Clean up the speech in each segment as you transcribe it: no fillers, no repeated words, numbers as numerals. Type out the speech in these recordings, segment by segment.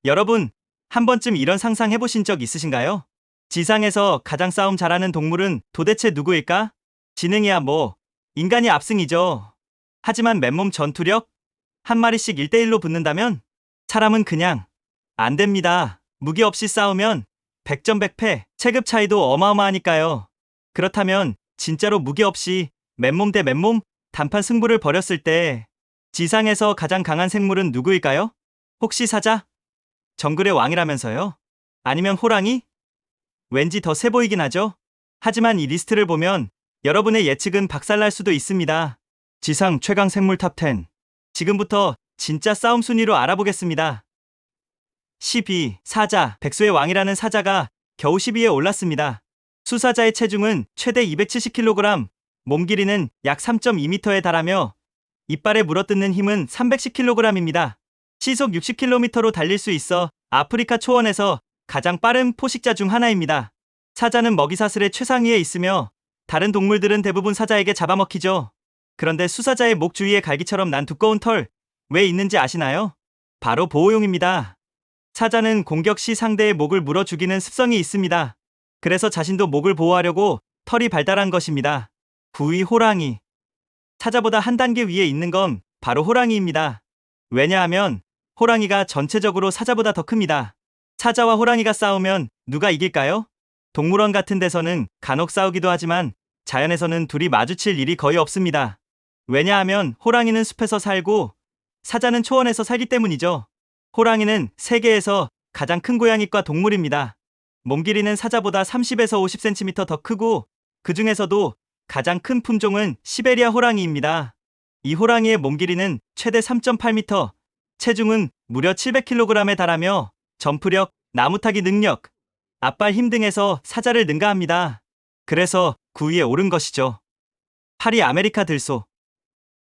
여러분, 한 번쯤 이런 상상 해보신 적 있으신가요? 지상에서 가장 싸움 잘하는 동물은 도대체 누구일까? 지능이야 뭐, 인간이 압승이죠. 하지만 맨몸 전투력? 한 마리씩 1대1로 붙는다면? 사람은 그냥 안 됩니다. 무기 없이 싸우면 100전 100패, 체급 차이도 어마어마하니까요. 그렇다면 진짜로 무기 없이 맨몸 대 맨몸 단판 승부를 벌였을 때 지상에서 가장 강한 생물은 누구일까요? 혹시 사자? 정글의 왕이라면서요? 아니면 호랑이? 왠지 더 세 보이긴 하죠? 하지만 이 리스트를 보면 여러분의 예측은 박살날 수도 있습니다. 지상 최강 생물 탑10. 지금부터 진짜 싸움 순위로 알아보겠습니다. 12. 사자. 백수의 왕이라는 사자가 겨우 12위에 올랐습니다. 수사자의 체중은 최대 270kg, 몸 길이는 약 3.2m에 달하며 이빨에 물어뜯는 힘은 310kg입니다. 시속 60km로 달릴 수 있어 아프리카 초원에서 가장 빠른 포식자 중 하나입니다. 사자는 먹이사슬의 최상위에 있으며 다른 동물들은 대부분 사자에게 잡아먹히죠. 그런데 수사자의 목 주위에 갈기처럼 난 두꺼운 털, 왜 있는지 아시나요? 바로 보호용입니다. 사자는 공격 시 상대의 목을 물어 죽이는 습성이 있습니다. 그래서 자신도 목을 보호하려고 털이 발달한 것입니다. 9위 호랑이. 사자보다 한 단계 위에 있는 건 바로 호랑이입니다. 왜냐하면 호랑이가 전체적으로 사자보다 더 큽니다. 사자와 호랑이가 싸우면 누가 이길까요? 동물원 같은 데서는 간혹 싸우기도 하지만 자연에서는 둘이 마주칠 일이 거의 없습니다. 왜냐하면 호랑이는 숲에서 살고 사자는 초원에서 살기 때문이죠. 호랑이는 세계에서 가장 큰 고양이과 동물입니다. 몸 길이는 사자보다 30에서 50cm 더 크고 그 중에서도 가장 큰 품종은 시베리아 호랑이입니다. 이 호랑이의 몸 길이는 최대 3.8m, 체중은 무려 700kg에 달하며 점프력, 나무타기 능력, 앞발 힘 등에서 사자를 능가합니다. 그래서 9위에 오른 것이죠. 8위 아메리카 들소.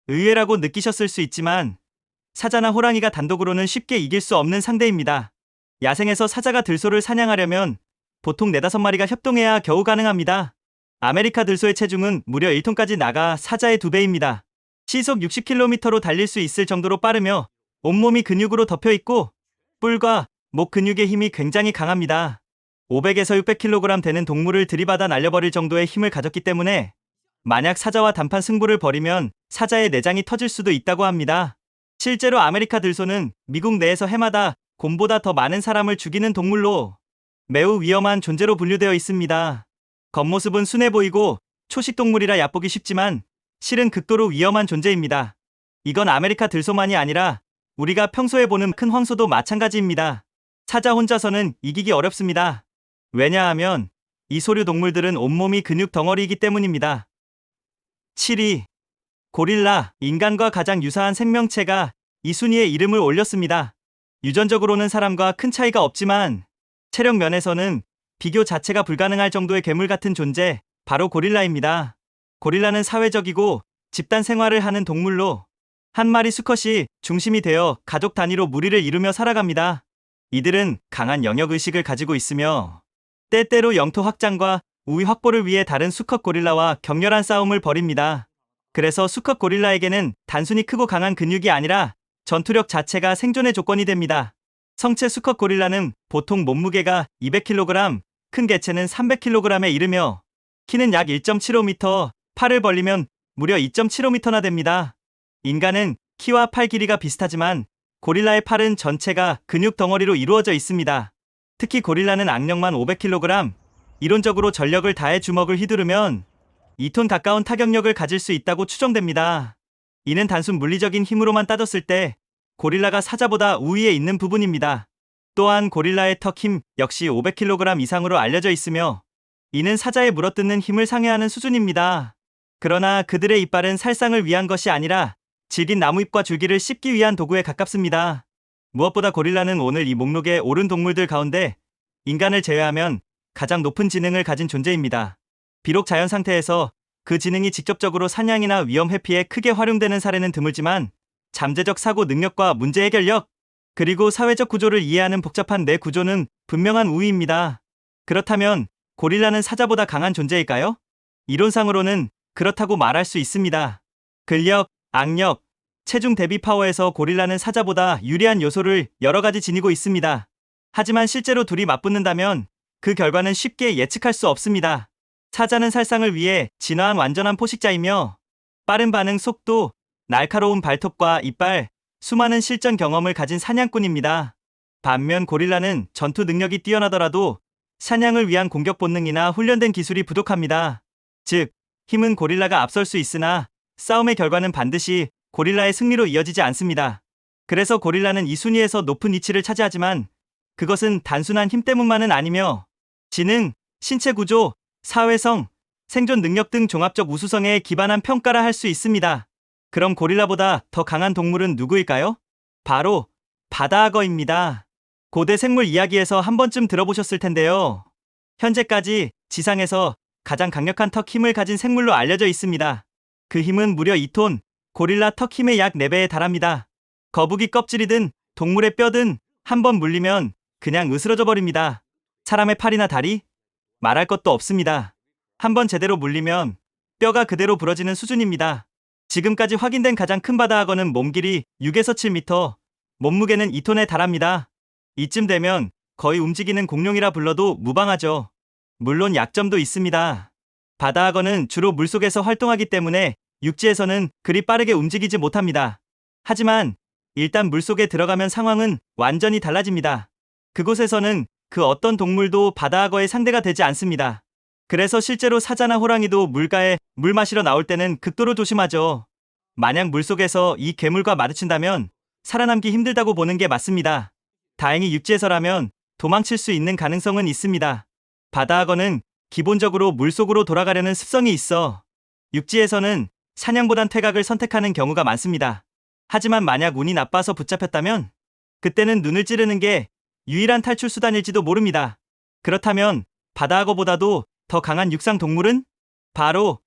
의외라고 느끼셨을 수 있지만 사자나 호랑이가 단독으로는 쉽게 이길 수 없는 상대입니다. 야생에서 사자가 들소를 사냥하려면 보통 4~5마리가 협동해야 겨우 가능합니다. 아메리카 들소의 체중은 무려 1톤까지 나가 사자의 2배입니다. 시속 60km로 달릴 수 있을 정도로 빠르며 온몸이 근육으로 덮여있고 뿔과 목 근육의 힘이 굉장히 강합니다. 500에서 600kg 되는 동물을 들이받아 날려버릴 정도의 힘을 가졌기 때문에 만약 사자와 단판 승부를 벌이면 사자의 내장이 터질 수도 있다고 합니다. 실제로 아메리카 들소는 미국 내에서 해마다 곰보다 더 많은 사람을 죽이는 동물로 매우 위험한 존재로 분류되어 있습니다. 겉모습은 순해 보이고 초식동물이라 얕보기 쉽지만 실은 극도로 위험한 존재입니다. 이건 아메리카 들소만이 아니라 우리가 평소에 보는 큰 황소도 마찬가지입니다. 사자 혼자서는 이기기 어렵습니다. 왜냐하면 이 소류 동물들은 온몸이 근육 덩어리이기 때문입니다. 7위. 고릴라. 인간과 가장 유사한 생명체가 이 순위에 이름을 올렸습니다. 유전적으로는 사람과 큰 차이가 없지만 체력 면에서는 비교 자체가 불가능할 정도의 괴물 같은 존재, 바로 고릴라입니다. 고릴라는 사회적이고 집단 생활을 하는 동물로 한 마리 수컷이 중심이 되어 가족 단위로 무리를 이루며 살아갑니다. 이들은 강한 영역의식을 가지고 있으며 때때로 영토 확장과 우위 확보를 위해 다른 수컷 고릴라와 격렬한 싸움을 벌입니다. 그래서 수컷 고릴라에게는 단순히 크고 강한 근육이 아니라 전투력 자체가 생존의 조건이 됩니다. 성체 수컷 고릴라는 보통 몸무게가 200kg, 큰 개체는 300kg에 이르며 키는 약 1.75m, 팔을 벌리면 무려 2.75m나 됩니다. 인간은 키와 팔 길이가 비슷하지만 고릴라의 팔은 전체가 근육 덩어리로 이루어져 있습니다. 특히 고릴라는 악력만 500kg, 이론적으로 전력을 다해 주먹을 휘두르면 2톤 가까운 타격력을 가질 수 있다고 추정됩니다. 이는 단순 물리적인 힘으로만 따졌을 때 고릴라가 사자보다 우위에 있는 부분입니다. 또한 고릴라의 턱 힘 역시 500kg 이상으로 알려져 있으며 이는 사자의 물어뜯는 힘을 상회하는 수준입니다. 그러나 그들의 이빨은 살상을 위한 것이 아니라 질긴 나무잎과 줄기를 씹기 위한 도구에 가깝습니다. 무엇보다 고릴라는 오늘 이 목록에 오른 동물들 가운데 인간을 제외하면 가장 높은 지능을 가진 존재입니다. 비록 자연 상태에서 그 지능이 직접적으로 사냥이나 위험 회피에 크게 활용되는 사례는 드물지만 잠재적 사고 능력과 문제 해결력, 그리고 사회적 구조를 이해하는 복잡한 뇌 구조는 분명한 우위입니다. 그렇다면 고릴라는 사자보다 강한 존재일까요? 이론상으로는 그렇다고 말할 수 있습니다. 근력, 악력, 체중 대비 파워에서 고릴라는 사자보다 유리한 요소를 여러 가지 지니고 있습니다. 하지만 실제로 둘이 맞붙는다면 그 결과는 쉽게 예측할 수 없습니다. 사자는 살상을 위해 진화한 완전한 포식자이며 빠른 반응 속도, 날카로운 발톱과 이빨, 수많은 실전 경험을 가진 사냥꾼입니다. 반면 고릴라는 전투 능력이 뛰어나더라도 사냥을 위한 공격 본능이나 훈련된 기술이 부족합니다. 즉, 힘은 고릴라가 앞설 수 있으나 싸움의 결과는 반드시 고릴라의 승리로 이어지지 않습니다. 그래서 고릴라는 이 순위에서 높은 위치를 차지하지만 그것은 단순한 힘 때문만은 아니며 지능, 신체 구조, 사회성, 생존 능력 등 종합적 우수성에 기반한 평가라 할 수 있습니다. 그럼 고릴라보다 더 강한 동물은 누구일까요? 바로 바다악어입니다. 고대 생물 이야기에서 한 번쯤 들어보셨을 텐데요. 현재까지 지상에서 가장 강력한 턱 힘을 가진 생물로 알려져 있습니다. 그 힘은 무려 2톤, 고릴라 턱 힘의 약 4배에 달합니다. 거북이 껍질이든 동물의 뼈든 한 번 물리면 그냥 으스러져 버립니다. 사람의 팔이나 다리? 말할 것도 없습니다. 한 번 제대로 물리면 뼈가 그대로 부러지는 수준입니다. 지금까지 확인된 가장 큰 바다악어는 몸 길이 6에서 7m, 몸무게는 2톤에 달합니다. 이쯤 되면 거의 움직이는 공룡이라 불러도 무방하죠. 물론 약점도 있습니다. 바다악어는 주로 물속에서 활동하기 때문에 육지에서는 그리 빠르게 움직이지 못합니다. 하지만 일단 물속에 들어가면 상황은 완전히 달라집니다. 그곳에서는 그 어떤 동물도 바다악어의 상대가 되지 않습니다. 그래서 실제로 사자나 호랑이도 물가에 물 마시러 나올 때는 극도로 조심하죠. 만약 물속에서 이 괴물과 마주친다면 살아남기 힘들다고 보는 게 맞습니다. 다행히 육지에서라면 도망칠 수 있는 가능성은 있습니다. 바다악어는 기본적으로 물속으로 돌아가려는 습성이 있어 육지에서는 사냥보단 퇴각을 선택하는 경우가 많습니다. 하지만 만약 운이 나빠서 붙잡혔다면 그때는 눈을 찌르는 게 유일한 탈출 수단일지도 모릅니다. 그렇다면 바다악어보다도 더 강한 육상 동물은 바로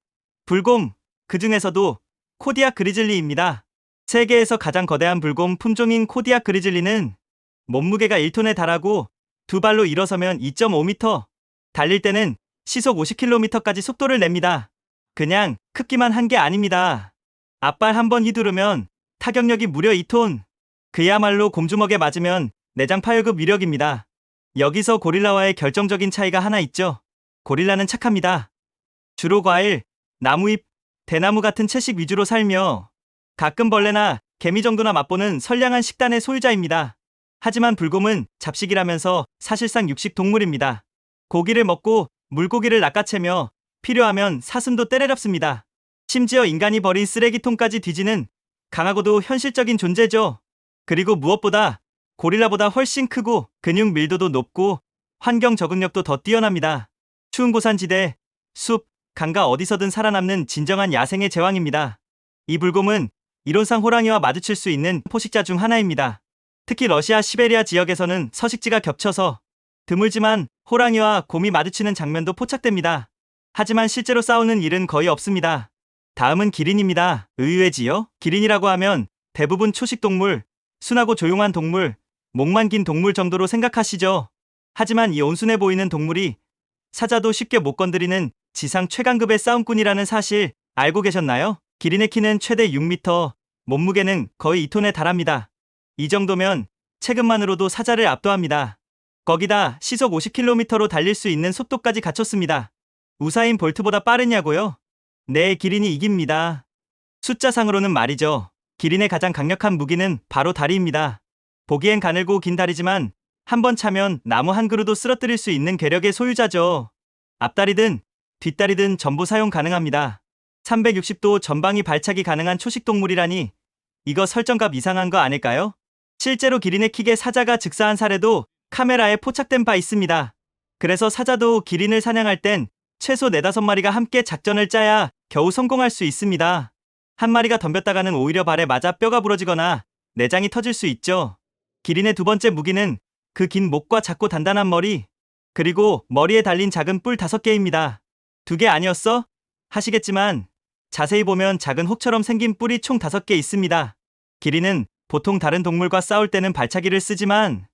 불곰, 그 중에서도 코디악 그리즐리입니다. 세계에서 가장 거대한 불곰 품종인 코디악 그리즐리는 몸무게가 1톤에 달하고 두 발로 일어서면 2.5m, 달릴 때는 시속 50km까지 속도를 냅니다. 그냥 크기만 한 게 아닙니다. 앞발 한번 휘두르면 타격력이 무려 2톤. 그야말로 곰주먹에 맞으면 내장 파열급 위력입니다. 여기서 고릴라와의 결정적인 차이가 하나 있죠. 고릴라는 착합니다. 주로 과일, 나무잎, 대나무 같은 채식 위주로 살며 가끔 벌레나 개미 정도나 맛보는 선량한 식단의 소유자입니다. 하지만 불곰은 잡식이라면서 사실상 육식 동물입니다. 고기를 먹고 물고기를 낚아채며 필요하면 사슴도 때려잡습니다. 심지어 인간이 버린 쓰레기통까지 뒤지는 강하고도 현실적인 존재죠. 그리고 무엇보다 고릴라보다 훨씬 크고 근육 밀도도 높고 환경 적응력도 더 뛰어납니다. 추운 고산지대, 숲, 강가 어디서든 살아남는 진정한 야생의 제왕입니다. 이 불곰은 이론상 호랑이와 마주칠 수 있는 포식자 중 하나입니다. 특히 러시아 시베리아 지역에서는 서식지가 겹쳐서 드물지만 호랑이와 곰이 마주치는 장면도 포착됩니다. 하지만 실제로 싸우는 일은 거의 없습니다. 다음은 기린입니다. 의외지요? 기린이라고 하면 대부분 초식동물, 순하고 조용한 동물, 목만 긴 동물 정도로 생각하시죠. 하지만 이 온순해 보이는 동물이 사자도 쉽게 못 건드리는 지상 최강급의 싸움꾼이라는 사실 알고 계셨나요? 기린의 키는 최대 6m, 몸무게는 거의 2톤에 달합니다. 이 정도면 체급만으로도 사자를 압도합니다. 거기다 시속 50km로 달릴 수 있는 속도까지 갖췄습니다. 우사인 볼트보다 빠르냐고요? 네, 기린이 이깁니다. 숫자상으로는 말이죠. 기린의 가장 강력한 무기는 바로 다리입니다. 보기엔 가늘고 긴 다리지만 한번 차면 나무 한 그루도 쓰러뜨릴 수 있는 괴력의 소유자죠. 앞다리든 뒷다리든 전부 사용 가능합니다. 360도 전방위 발차기 가능한 초식동물이라니 이거 설정값 이상한 거 아닐까요? 실제로 기린의 킥에 사자가 즉사한 사례도 카메라에 포착된 바 있습니다. 그래서 사자도 기린을 사냥할 땐 최소 4-5마리가 함께 작전을 짜야 겨우 성공할 수 있습니다. 한 마리가 덤볐다가는 오히려 발에 맞아 뼈가 부러지거나 내장이 터질 수 있죠. 기린의 두 번째 무기는 그 긴 목과 작고 단단한 머리, 그리고 머리에 달린 작은 뿔 5개입니다. 2개 아니었어? 하시겠지만 자세히 보면 작은 혹처럼 생긴 뿔이 총 5개 있습니다. 기린은 보통 다른 동물과 싸울 때는 발차기를 쓰지만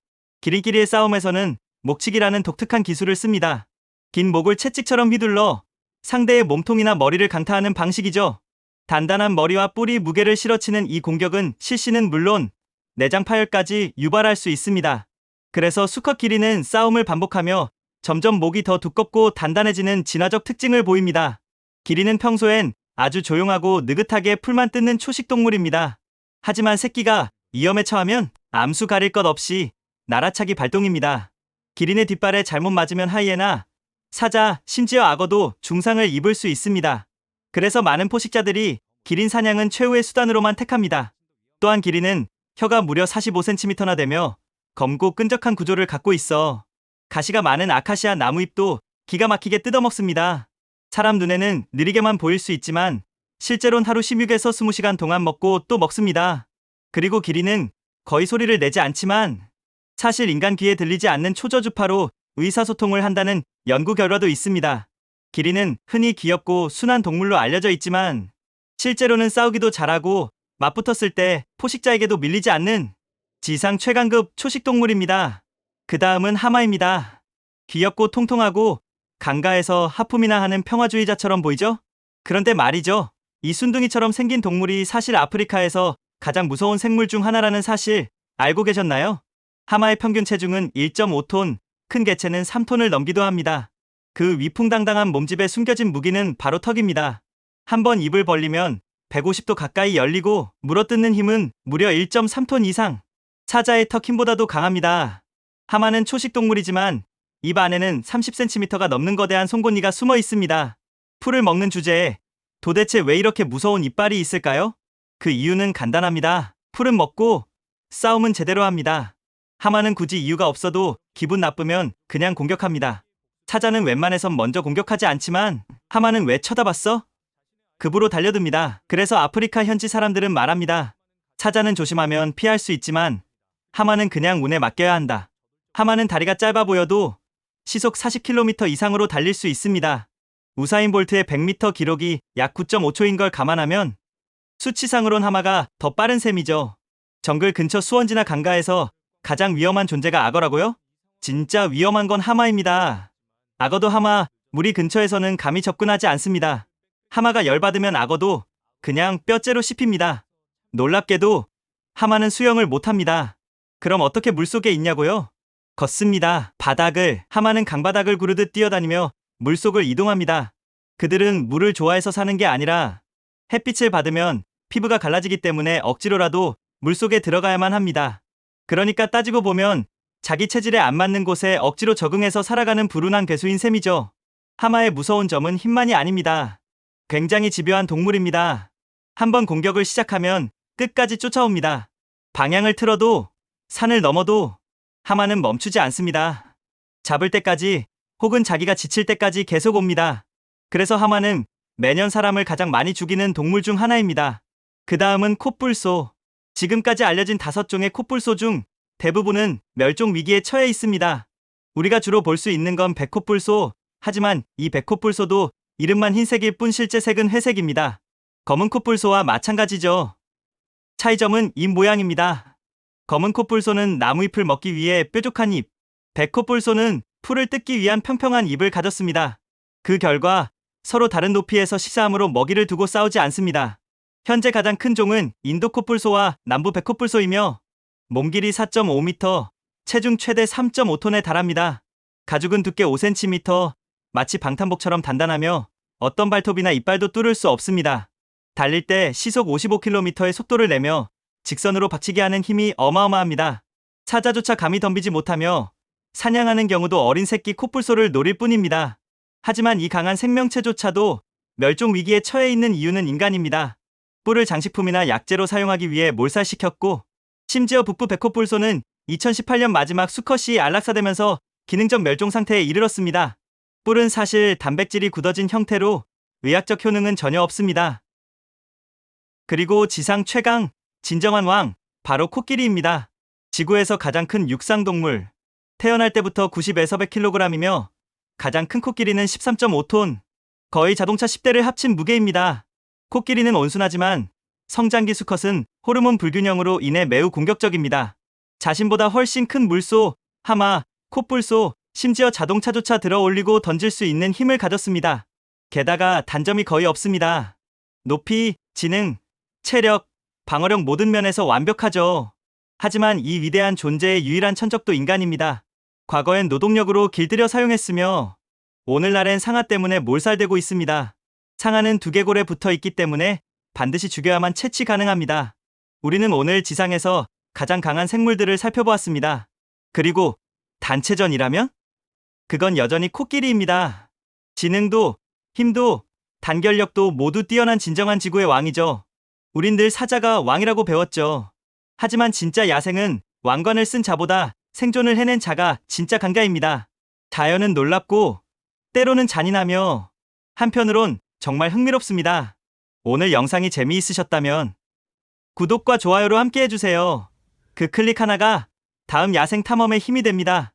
기린끼리의 싸움에서는 목치기라는 독특한 기술을 씁니다. 긴 목을 채찍처럼 휘둘러 상대의 몸통이나 머리를 강타하는 방식이죠. 단단한 머리와 뿔이 무게를 실어치는 이 공격은 실시는 물론 내장 파열까지 유발할 수 있습니다. 그래서 수컷 기린은 싸움을 반복하며 점점 목이 더 두껍고 단단해지는 진화적 특징을 보입니다. 기린은 평소엔 아주 조용하고 느긋하게 풀만 뜯는 초식 동물입니다. 하지만 새끼가 위험에 처하면 암수 가릴 것 없이 날아차기 발동입니다. 기린의 뒷발에 잘못 맞으면 하이에나, 사자, 심지어 악어도 중상을 입을 수 있습니다. 그래서 많은 포식자들이 기린 사냥은 최후의 수단으로만 택합니다. 또한 기린은 혀가 무려 45cm나 되며 검고 끈적한 구조를 갖고 있어 가시가 많은 아카시아 나무잎도 기가 막히게 뜯어먹습니다. 사람 눈에는 느리게만 보일 수 있지만 실제로는 하루 16에서 20시간 동안 먹고 또 먹습니다. 그리고 기린은 거의 소리를 내지 않지만 사실 인간 귀에 들리지 않는 초저주파로 의사소통을 한다는 연구 결과도 있습니다. 기린은 흔히 귀엽고 순한 동물로 알려져 있지만 실제로는 싸우기도 잘하고 맞붙었을 때 포식자에게도 밀리지 않는 지상 최강급 초식동물입니다. 그 다음은 하마입니다. 귀엽고 통통하고 강가에서 하품이나 하는 평화주의자처럼 보이죠? 그런데 말이죠. 이 순둥이처럼 생긴 동물이 사실 아프리카에서 가장 무서운 생물 중 하나라는 사실 알고 계셨나요? 하마의 평균 체중은 1.5톤, 큰 개체는 3톤을 넘기도 합니다. 그 위풍당당한 몸집에 숨겨진 무기는 바로 턱입니다. 한번 입을 벌리면 150도 가까이 열리고 물어뜯는 힘은 무려 1.3톤 이상. 사자의 턱 힘보다도 강합니다. 하마는 초식 동물이지만 입 안에는 30cm가 넘는 거대한 송곳니가 숨어 있습니다. 풀을 먹는 주제에 도대체 왜 이렇게 무서운 이빨이 있을까요? 그 이유는 간단합니다. 풀은 먹고 싸움은 제대로 합니다. 하마는 굳이 이유가 없어도 기분 나쁘면 그냥 공격합니다. 사자는 웬만해선 먼저 공격하지 않지만 하마는 왜 쳐다봤어? 급으로 달려듭니다. 그래서 아프리카 현지 사람들은 말합니다. 사자는 조심하면 피할 수 있지만 하마는 그냥 운에 맡겨야 한다. 하마는 다리가 짧아 보여도 시속 40km 이상으로 달릴 수 있습니다. 우사인 볼트의 100m 기록이 약 9.5초인 걸 감안하면 수치상으론 하마가 더 빠른 셈이죠. 정글 근처 수원지나 강가에서 가장 위험한 존재가 악어라고요? 진짜 위험한 건 하마입니다. 악어도 하마, 무리 근처에서는 감히 접근하지 않습니다. 하마가 열받으면 악어도 그냥 뼈째로 씹힙니다. 놀랍게도 하마는 수영을 못합니다. 그럼 어떻게 물속에 있냐고요? 걷습니다. 바닥을, 하마는 강바닥을 구르듯 뛰어다니며 물속을 이동합니다. 그들은 물을 좋아해서 사는 게 아니라 햇빛을 받으면 피부가 갈라지기 때문에 억지로라도 물속에 들어가야만 합니다. 그러니까 따지고 보면 자기 체질에 안 맞는 곳에 억지로 적응해서 살아가는 불운한 괴수인 셈이죠. 하마의 무서운 점은 힘만이 아닙니다. 굉장히 집요한 동물입니다. 한번 공격을 시작하면 끝까지 쫓아옵니다. 방향을 틀어도 산을 넘어도 하마는 멈추지 않습니다. 잡을 때까지 혹은 자기가 지칠 때까지 계속 옵니다. 그래서 하마는 매년 사람을 가장 많이 죽이는 동물 중 하나입니다. 그 다음은 콧불소. 지금까지 알려진 5종의 콧불소 중 대부분은 멸종 위기에 처해 있습니다. 우리가 주로 볼 수 있는 건 백콧불소. 하지만 이 백콧불소도 이름만 흰색일 뿐 실제 색은 회색입니다. 검은 콧불소와 마찬가지죠. 차이점은 입 모양입니다. 검은 콧불소는 나무잎을 먹기 위해 뾰족한 입, 백콧불소는 풀을 뜯기 위한 평평한 입을 가졌습니다. 그 결과 서로 다른 높이에서 시사함으로 먹이를 두고 싸우지 않습니다. 현재 가장 큰 종은 인도 콧불소와 남부 백콧불소이며 몸 길이 4.5m, 체중 최대 3.5톤에 달합니다. 가죽은 두께 5cm, 마치 방탄복처럼 단단하며 어떤 발톱이나 이빨도 뚫을 수 없습니다. 달릴 때 시속 55km의 속도를 내며 직선으로 박치기 하는 힘이 어마어마합니다. 사자조차 감히 덤비지 못하며 사냥하는 경우도 어린 새끼 콧불소를 노릴 뿐입니다. 하지만 이 강한 생명체조차도 멸종 위기에 처해 있는 이유는 인간입니다. 뿔을 장식품이나 약재로 사용하기 위해 몰살시켰고 심지어 북부 백콧불소는 2018년 마지막 수컷이 안락사되면서 기능적 멸종 상태에 이르렀습니다. 뿔은 사실 단백질이 굳어진 형태로 의학적 효능은 전혀 없습니다. 그리고 지상 최강, 진정한 왕, 바로 코끼리입니다. 지구에서 가장 큰 육상동물. 태어날 때부터 90에서 100kg이며 가장 큰 코끼리는 13.5톤, 거의 자동차 10대를 합친 무게입니다. 코끼리는 온순하지만 성장기 수컷은 호르몬 불균형으로 인해 매우 공격적입니다. 자신보다 훨씬 큰 물소, 하마, 콧불소, 심지어 자동차조차 들어 올리고 던질 수 있는 힘을 가졌습니다. 게다가 단점이 거의 없습니다. 높이, 지능, 체력, 방어력 모든 면에서 완벽하죠. 하지만 이 위대한 존재의 유일한 천적도 인간입니다. 과거엔 노동력으로 길들여 사용했으며 오늘날엔 상아 때문에 몰살되고 있습니다. 상아는 두개골에 붙어 있기 때문에 반드시 죽여야만 채취 가능합니다. 우리는 오늘 지상에서 가장 강한 생물들을 살펴보았습니다. 그리고 단체전이라면? 그건 여전히 코끼리입니다. 지능도, 힘도, 단결력도 모두 뛰어난 진정한 지구의 왕이죠. 우린 늘 사자가 왕이라고 배웠죠. 하지만 진짜 야생은 왕관을 쓴 자보다 생존을 해낸 자가 진짜 강자입니다. 자연은 놀랍고 때로는 잔인하며 한편으론 정말 흥미롭습니다. 오늘 영상이 재미있으셨다면 구독과 좋아요로 함께 해주세요. 그 클릭 하나가 다음 야생 탐험의 힘이 됩니다.